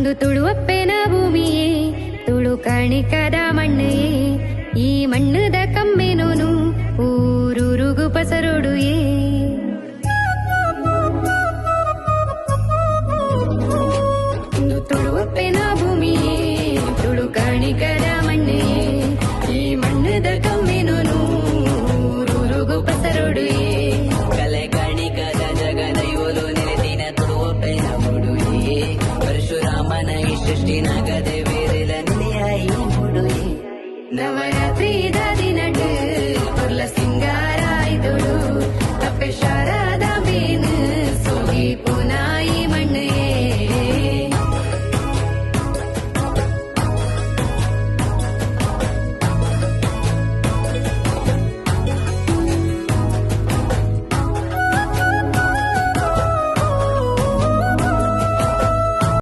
ಒಂದು ತುಳುವಪ್ಪೆನ ಭೂಮಿಯೇ ತುಳು ಕಾಣಿಕದ ಮಣ್ಣೆಯೇ ಈ ಮಣ್ಣದ ಕಮ್ಮೆನೋನು ಊರೂರುಗು ಪಸರೋಡುಯೇ ಒಂದು ತುಳುವಪ್ಪೆನ ಭೂಮಿಯೇ ತುಳು ಕಾಣಿಕದ ಮಣ್ಣೆಯೇ ಈ ಮಣ್ಣದ ಕಮ್ಮೆನೋನು ಊರೂರುಗು ಪಸರೋಡುಯೇ ಕಲೆ ಕಾಣಿಕದ ಜಗ ದೈವಲು ನೆಲೆದಿನ ತುಳುವಪ್ಪೆನ ಮುಡುಯೇ ಪರಶುರಾಮನ ಈ ಸೃಷ್ಟಿನಾಗದೆ ಬೇರೆಲ್ಲ ನೆಲೆಯಾಯಿ ಮುಡುಯೇ ನವರಾತ್ರಿ